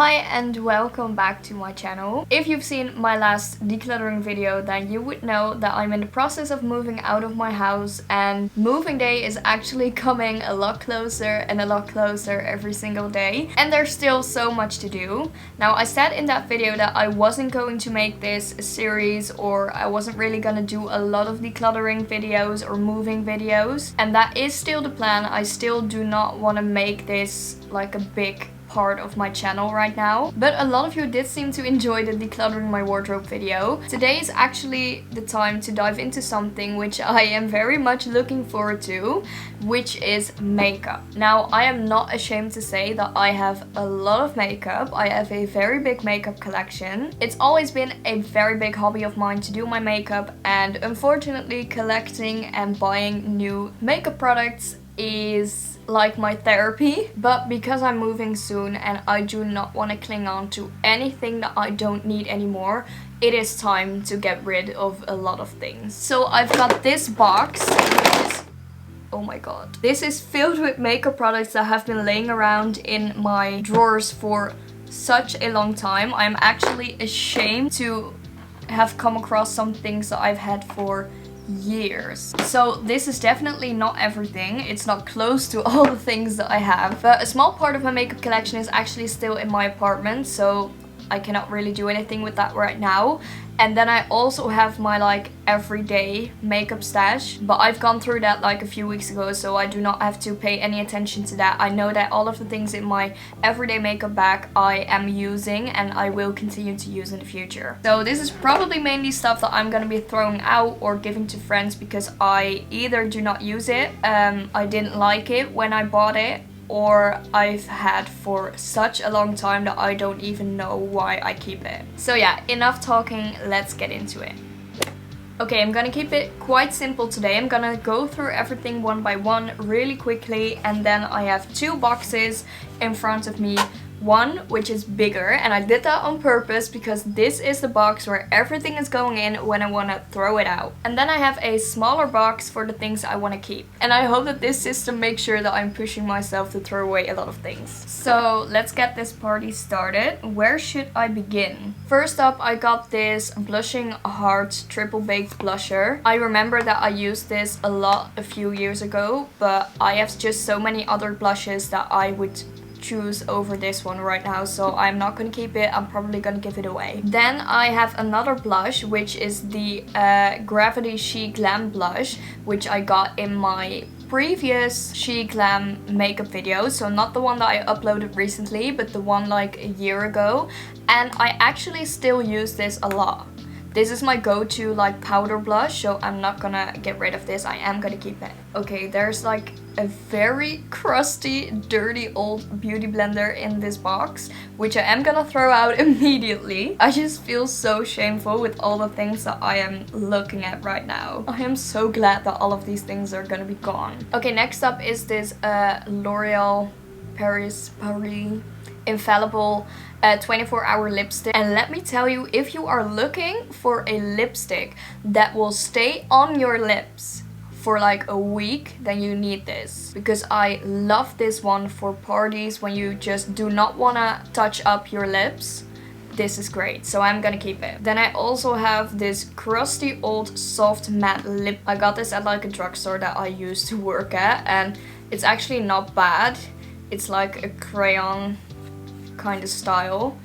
Hi and welcome back to my channel. If you've seen my last decluttering video, then you would know that I'm in the process of moving out of my house, and moving day is actually coming a lot closer and a lot closer every single day, and there's still so much to do. Now, I said in that video that I wasn't going to make this a series, or I wasn't really gonna do a lot of decluttering videos or moving videos, and that is still the plan. I still do not want to make this like a big part of my channel right now, but a lot of you did seem to enjoy the decluttering my wardrobe video. Today is actually the time to dive into something which I am very much looking forward to, which is makeup. Now, I am not ashamed to say that I have a lot of makeup. I have a very big makeup collection. It's always been a very big hobby of mine to do my makeup, and unfortunately collecting and buying new makeup products is like my therapy. But because I'm moving soon and I do not want to cling on to anything that I don't need anymore, it is time to get rid of a lot of things. So I've got this box, which is, oh my god, this is filled with makeup products that have been laying around in my drawers for such a long time. I'm actually ashamed to have come across some things that I've had for years. So this is definitely not everything. It's not close to all the things that I have, but a small part of my makeup collection is actually still in my apartment, so I cannot really do anything with that right now. And then I also have my like everyday makeup stash, but I've gone through that like a few weeks ago, so I do not have to pay any attention to that. I know that all of the things in my everyday makeup bag I am using and I will continue to use in the future. So this is probably mainly stuff that I'm gonna be throwing out or giving to friends because I either do not use it, I didn't like it when I bought it, or I've had for such a long time that I don't even know why I keep it. So yeah, enough talking, let's get into it. Okay, I'm gonna keep it quite simple today. I'm gonna go through everything one by one really quickly, and then I have two boxes in front of me. One which is bigger, and I did that on purpose because this is the box where everything is going in when I want to throw it out. And then I have a smaller box for the things I want to keep. And I hope that this system makes sure that I'm pushing myself to throw away a lot of things. So let's get this party started. Where should I begin? First up, I got this Blushing Heart Triple Baked Blusher. I remember that I used this a lot a few years ago, but I have just so many other blushes that I would choose over this one right now, so I'm not gonna keep it. I'm probably gonna give it away. Then I have another blush, which is the Gravity She Glam blush, which I got in my previous She Glam makeup video, so not the one that I uploaded recently, but the one like a year ago, and I actually still use this a lot. This is my go-to like powder blush, so I'm not gonna get rid of this. I am gonna keep it. Okay, there's like a very crusty, dirty old beauty blender in this box, which I am gonna throw out immediately. I just feel so shameful with all the things that I am looking at right now. I am so glad that all of these things are gonna be gone. Okay, next up is this L'Oreal Paris Infallible 24-hour lipstick. And let me tell you, if you are looking for a lipstick that will stay on your lips for like a week, then you need this, because I love this one for parties when you just do not want to touch up your lips. This is great, so I'm gonna keep it. Then I also have this crusty old soft matte lip. I got this at like a drugstore that I used to work at, and it's actually not bad. It's like a crayon kind of style,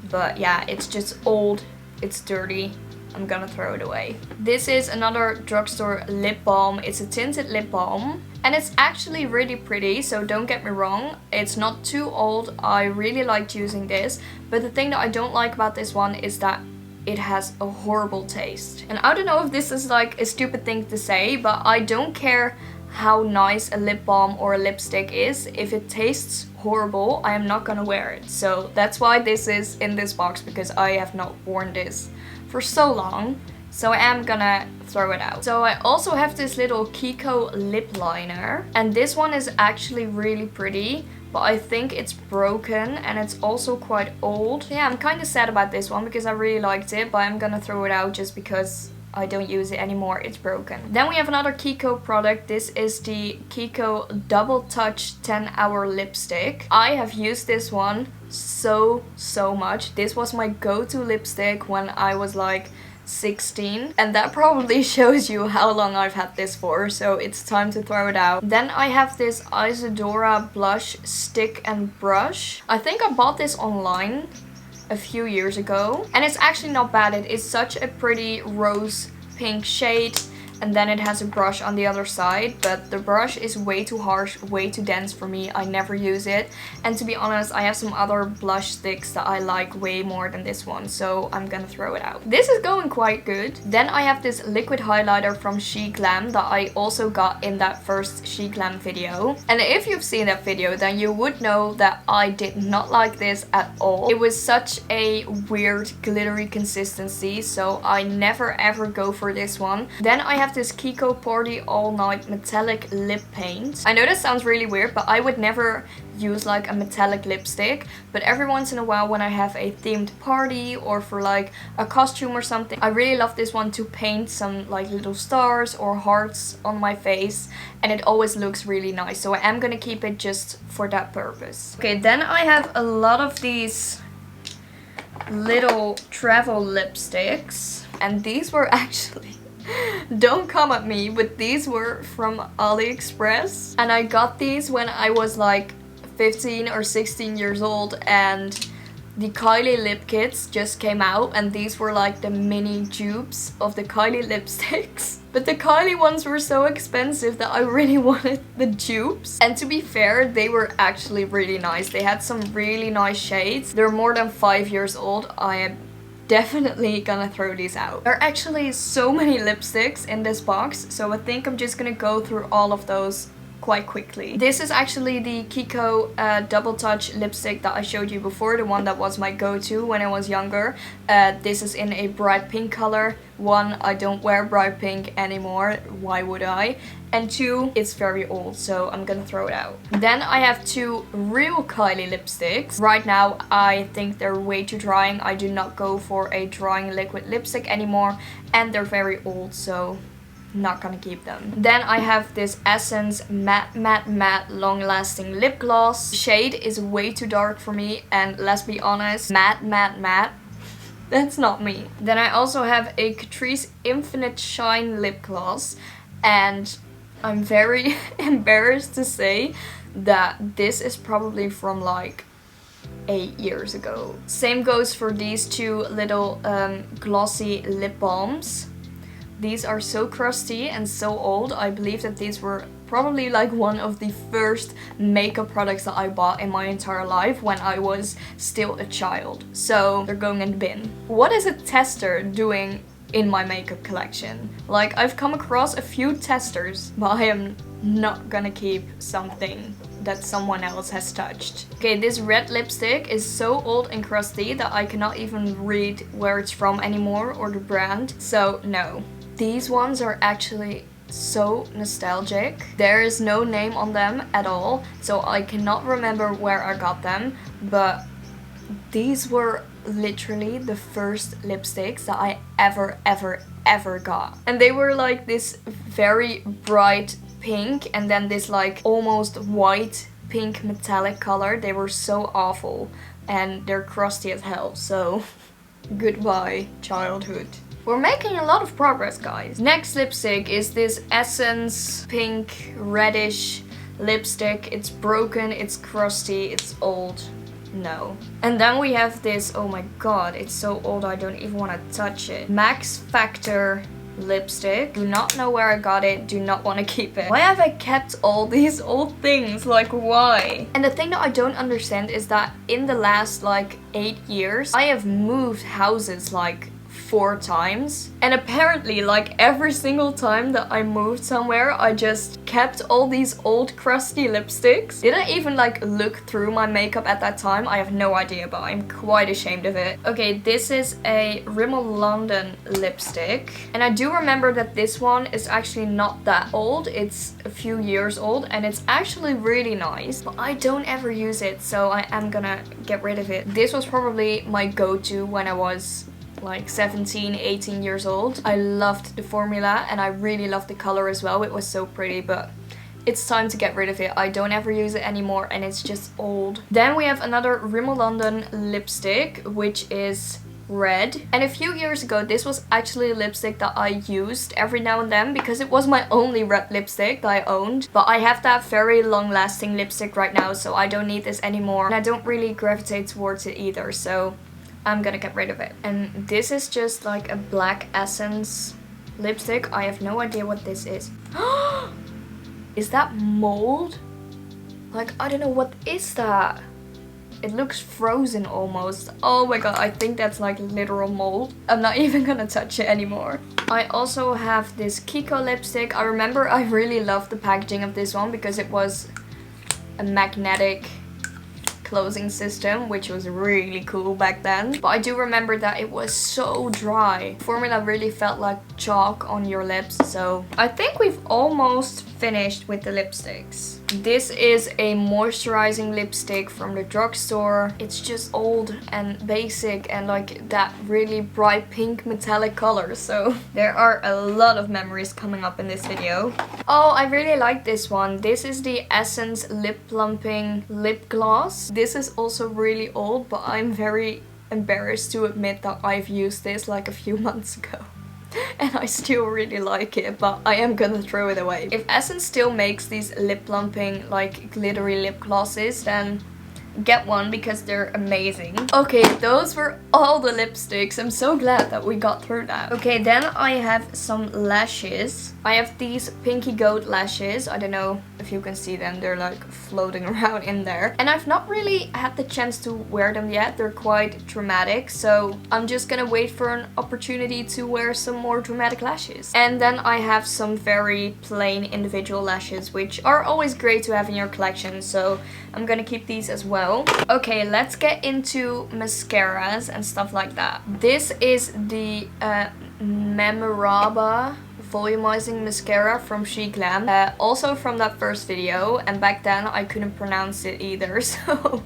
but yeah, it's just old, it's dirty, I'm gonna throw it away. This is another drugstore lip balm. It's a tinted lip balm, and it's actually really pretty, so don't get me wrong, it's not too old. I really liked using this, but the thing that I don't like about this one is that it has a horrible taste. And I don't know if this is like a stupid thing to say, but I don't care how nice a lip balm or a lipstick is. If it tastes horrible, I am not gonna wear it. So that's why this is in this box, because I have not worn this for so long. So I am gonna throw it out. So I also have this little Kiko lip liner, and this one is actually really pretty, but I think it's broken and it's also quite old. Yeah, I'm kind of sad about this one because I really liked it, but I'm gonna throw it out just because I don't use it anymore, it's broken. Then we have another Kiko product. This is the Kiko Double Touch 10-Hour Lipstick. I have used this one so much. This was my go-to lipstick when I was like 16, and that probably shows you how long I've had this for, so it's time to throw it out. Then I have this Isadora blush stick and brush. I think I bought this online a few years ago, and it's actually not bad. It is such a pretty rose pink shade, and then it has a brush on the other side, but the brush is way too harsh, way too dense for me. I never use it, and to be honest, I have some other blush sticks that I like way more than this one, so I'm gonna throw it out. This is going quite good. Then I have this liquid highlighter from She Glam that I also got in that first She Glam video, and if you've seen that video, then you would know that I did not like this at all. It was such a weird glittery consistency, so I never ever go for this one. Then I have this Kiko Party All Night Metallic Lip Paint. I know that sounds really weird, but I would never use like a metallic lipstick, but every once in a while when I have a themed party or for like a costume or something, I really love this one to paint some like little stars or hearts on my face, and it always looks really nice, so I am gonna keep it just for that purpose. Okay, then I have a lot of these little travel lipsticks, and these were actually don't come at me, but these were from AliExpress, and I got these when I was like 15 or 16 years old, and the Kylie lip kits just came out, and these were like the mini dupes of the Kylie lipsticks. But the Kylie ones were so expensive that I really wanted the dupes. And to be fair, they were actually really nice. They had some really nice shades. They're more than 5 years old. I am definitely gonna throw these out. There are actually so many lipsticks in this box, so I think I'm just gonna go through all of those quite quickly. This is actually the Kiko Double Touch lipstick that I showed you before, the one that was my go-to when I was younger. This is in a bright pink color. One, I don't wear bright pink anymore, why would I? And two, it's very old, so I'm gonna throw it out. Then I have two real Kylie lipsticks. Right now, I think they're way too drying. I do not go for a drying liquid lipstick anymore, and they're very old, so not gonna keep them. Then I have this Essence Matte Long Lasting Lip Gloss. The shade is way too dark for me, and let's be honest, matte, that's not me. Then I also have a Catrice Infinite Shine Lip Gloss, and I'm very embarrassed to say that this is probably from like 8 years ago. Same goes for these two little glossy lip balms. These are so crusty and so old. I believe that these were probably like one of the first makeup products that I bought in my entire life when I was still a child. So they're going in the bin. What is a tester doing in my makeup collection? Like, I've come across a few testers, but I am not gonna keep something that someone else has touched. Okay, this red lipstick is so old and crusty that I cannot even read where it's from anymore or the brand, so no. These ones are actually so nostalgic. There is no name on them at all, so I cannot remember where I got them, but these were literally the first lipsticks that I ever got. And they were like this very bright pink and then this like almost white pink metallic color. They were so awful and they're crusty as hell, so goodbye childhood. We're making a lot of progress, guys. Next lipstick is this Essence pink reddish lipstick. It's broken, it's crusty, it's old. No. And then we have this, oh my god, it's so old I don't even want to touch it. Max Factor lipstick. Do not know where I got it, do not want to keep it. Why have I kept all these old things? Like, why? And the thing that I don't understand is that in the last like 8 years, I have moved houses like 4 times, and apparently like every single time that I moved somewhere I just kept all these old crusty lipsticks. Did I even like look through my makeup at that time? I have no idea, but I'm quite ashamed of it. Okay, this is a Rimmel London lipstick, and I do remember that this one is actually not that old. It's a few years old and it's actually really nice, but I don't ever use it, so I am gonna get rid of it. This was probably my go-to when I was like 17, 18 years old. I loved the formula and I really loved the color as well. It was so pretty, but it's time to get rid of it. I don't ever use it anymore and it's just old. Then we have another Rimmel London lipstick, which is red. And a few years ago, this was actually a lipstick that I used every now and then because it was my only red lipstick that I owned. But I have that very long-lasting lipstick right now, so I don't need this anymore. And I don't really gravitate towards it either, so I'm gonna get rid of it. And this is just like a black essence lipstick. I have no idea what this is. Is that mold? Like, I don't know, what is that? It looks frozen almost. Oh my god, I think that's like literal mold. I'm not even gonna touch it anymore. I also have this Kiko lipstick. I remember I really loved the packaging of this one because it was a magnetic closing system, which was really cool back then. But I do remember that it was so dry. Formula really felt like chalk on your lips. So I think we've almost finished with the lipsticks. This is a moisturizing lipstick from the drugstore. It's just old and basic and like that really bright pink metallic color. So there are a lot of memories coming up in this video. Oh, I really like this one. This is the Essence Lip Plumping Lip Gloss. This is also really old, but I'm very embarrassed to admit that I've used this like a few months ago. And I still really like it, but I am gonna throw it away. If Essence still makes these lip plumping, like glittery lip glosses, then get one because they're amazing. Okay, those were all the lipsticks. I'm so glad that we got through that. Okay, then I have some lashes. I have these pinky gold lashes. I don't know if you can see them. They're like floating around in there. And I've not really had the chance to wear them yet. They're quite dramatic. So I'm just gonna wait for an opportunity to wear some more dramatic lashes. And then I have some very plain individual lashes, which are always great to have in your collection. So I'm gonna keep these as well. Okay, let's get into mascaras and stuff like that. This is the Memoraba volumizing mascara from She Glam, also from that first video, and back then I couldn't pronounce it either, so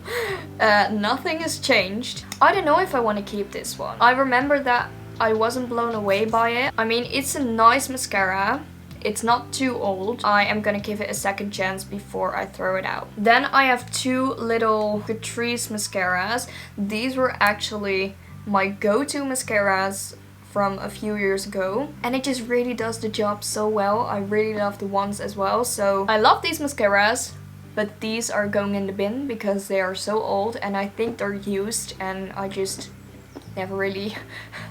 nothing has changed. I don't know if I want to keep this one. I remember that I wasn't blown away by it. I mean, it's a nice mascara. It's not too old. I am gonna give it a second chance before I throw it out. Then I have two little Catrice mascaras. These were actually my go-to mascaras from a few years ago, and it just really does the job so well. I really love the ones as well, so I love these mascaras, but these are going in the bin because they are so old and I think they're used and I just never really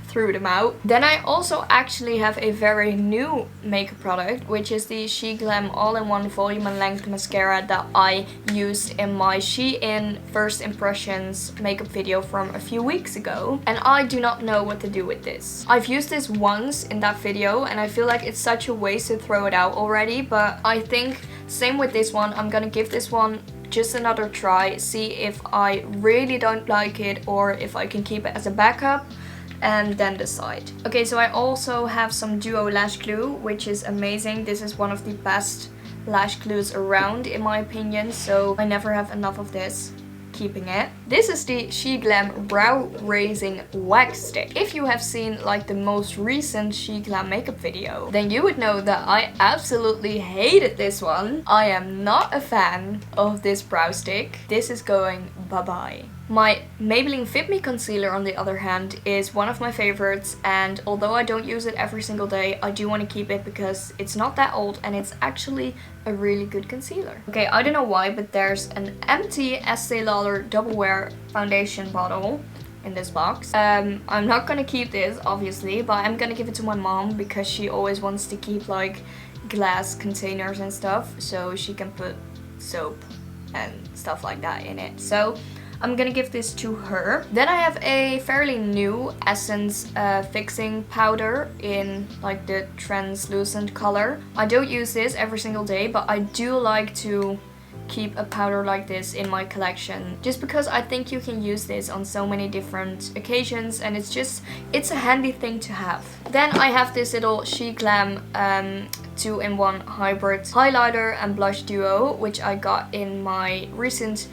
threw them out. Then I also actually have a very new makeup product, which is the She Glam All-in-One Volume and Length Mascara that I used in my Shein First Impressions makeup video from a few weeks ago. And I do not know what to do with this. I've used this once in that video and I feel like it's such a waste to throw it out already, but I think same with this one. I'm gonna give this one just another try, see if I really don't like it or if I can keep it as a backup, and then decide. Okay, so I also have some Duo Lash Glue, which is amazing. This is one of the best lash glues around in my opinion, so I never have enough of this. Keeping it. This is the She Glam Brow Raising Wax Stick. If you have seen like the most recent She Glam makeup video, then you would know that I absolutely hated this one. I am not a fan of this brow stick. This is going bye-bye. My Maybelline Fit Me concealer, on the other hand, is one of my favorites, and although I don't use it every single day, I do want to keep it because it's not that old and it's actually a really good concealer. Okay, I don't know why, but there's an empty Estee Lauder Double Wear foundation bottle in this box. I'm not gonna keep this, obviously, but I'm gonna give it to my mom because she always wants to keep like glass containers and stuff, so she can put soap and stuff like that in it. So I'm gonna give this to her. Then I have a fairly new Essence fixing powder in like the translucent color. I don't use this every single day, but I do like to keep a powder like this in my collection just because I think you can use this on so many different occasions and it's a handy thing to have. Then I have this little She Glam 2-in-1 hybrid highlighter and blush duo, which I got in my recent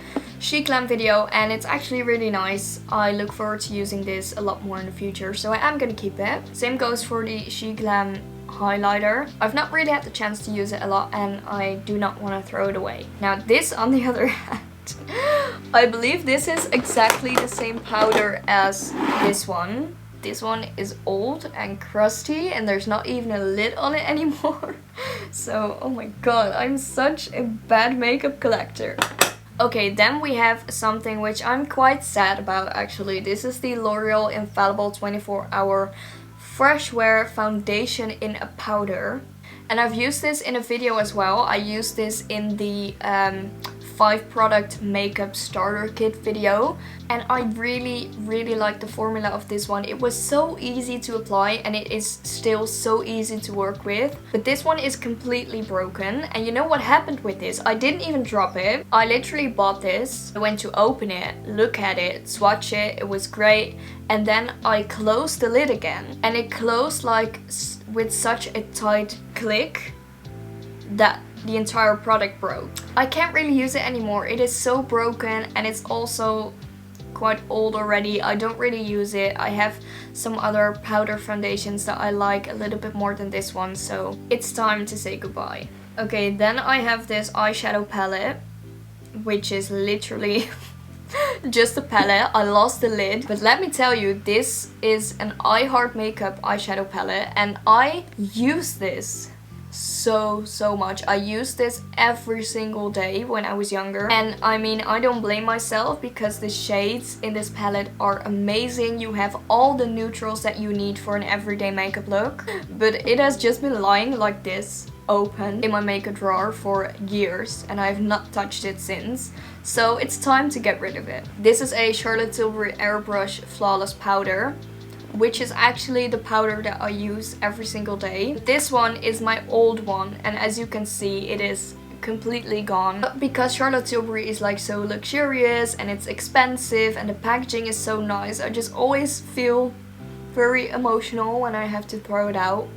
cheek lamp video, and it's actually really nice. I look forward to using this a lot more in the future, so I am gonna keep it. Same goes for the cheek lamp highlighter. I've not really had the chance to use it a lot, and I do not want to throw it away. Now this, on the other hand, I believe this is exactly the same powder as this one. This one is old and crusty, and there's not even a lid on it anymore. So, oh my god, I'm such a bad makeup collector. Okay, then we have something which I'm quite sad about actually. This is the L'Oreal Infallible 24-Hour Fresh Wear Foundation in a powder. And I've used this in a video as well. I used this in the 5 product makeup starter kit video, and I really like the formula of this one. It was so easy to apply, and it is still so easy to work with. But this one is completely broken, and you know what happened with this? I didn't even drop it. I literally bought this. I went to open it, look at it, swatch it. It was great, and then I closed the lid again, and it closed like with such a tight click that the entire product broke. I can't really use it anymore. It is so broken, and it's also quite old already. I don't really use it. I have some other powder foundations that I like a little bit more than this one, so it's time to say goodbye. Okay, then I have this eyeshadow palette, which is literally just a palette. I lost the lid, but let me tell you, this is an I Heart Makeup eyeshadow palette, and I use this so much. I used this every single day when I was younger, and I mean, I don't blame myself because the shades in this palette are amazing. You have all the neutrals that you need for an everyday makeup look, but it has just been lying like this, open in my makeup drawer for years, and I've not touched it since. So it's time to get rid of it. This is a Charlotte Tilbury Airbrush Flawless Powder, which is actually the powder that I use every single day. This one is my old one, and as you can see, it is completely gone. But because Charlotte Tilbury is like so luxurious and it's expensive and the packaging is so nice, I just always feel very emotional when I have to throw it out.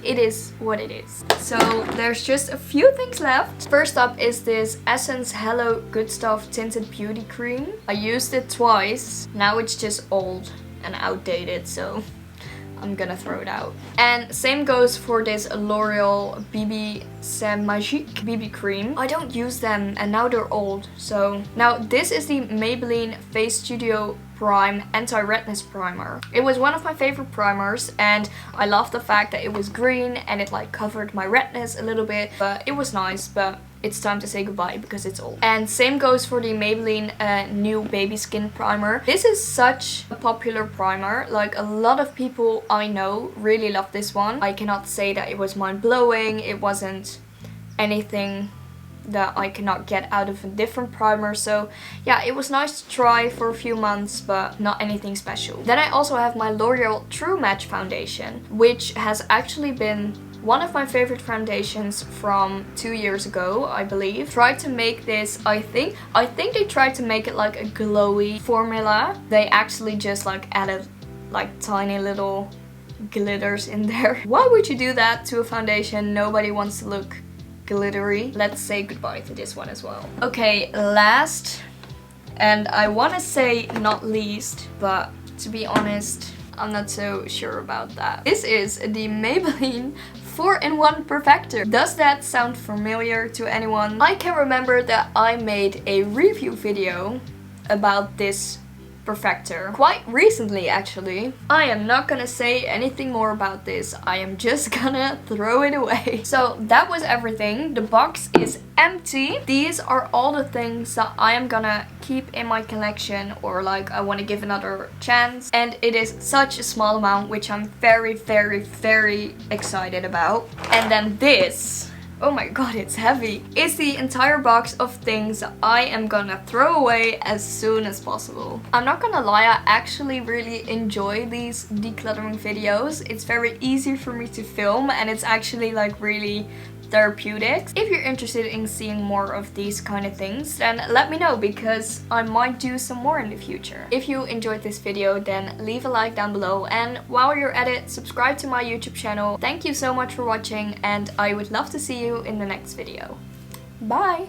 It is what it is. So there's just a few things left. First up is this Essence Hello Good Stuff Tinted Beauty Cream. I used it twice. Now it's just old and outdated, so I'm gonna throw it out. And same goes for this L'Oreal BB C'est Magique BB cream. I don't use them, and now they're old. So now this is the Maybelline Face Studio Prime Anti-Redness Primer. It was one of my favorite primers, and I love the fact that it was green and it like covered my redness a little bit, but it was nice. But it's time to say goodbye because it's old. And same goes for the Maybelline new Baby Skin Primer. This is such a popular primer. Like, a lot of people I know really love this one. I cannot say that it was mind-blowing. It wasn't anything that I cannot get out of a different primer. So yeah, it was nice to try for a few months, but not anything special. Then I also have my L'Oreal True Match Foundation, which has actually been one of my favorite foundations from 2 years ago, I believe. Tried to make this, I think they tried to make it like a glowy formula. They actually just like added like tiny little glitters in there. Why would you do that to a foundation? Nobody wants to look glittery. Let's say goodbye to this one as well. Okay, last, and I want to say not least, but to be honest, I'm not so sure about that. This is the Maybelline 4-in-1 Perfector. Does that sound familiar to anyone? I can remember that I made a review video about this Perfector quite recently, actually. I am not gonna say anything more about this. I am just gonna throw it away. So that was everything. The box is empty. These are all the things that I am gonna keep in my collection, or like I want to give another chance. And it is such a small amount, which I'm very excited about. And then this, oh my god, it's heavy. It's the entire box of things I am gonna throw away as soon as possible. I'm not gonna lie, I actually really enjoy these decluttering videos. It's very easy for me to film, and it's actually like really therapeutic. If you're interested in seeing more of these kind of things, then let me know, because I might do some more in the future. If you enjoyed this video, then leave a like down below, and while you're at it, subscribe to my YouTube channel. Thank you so much for watching, and I would love to see you in the next video. Bye!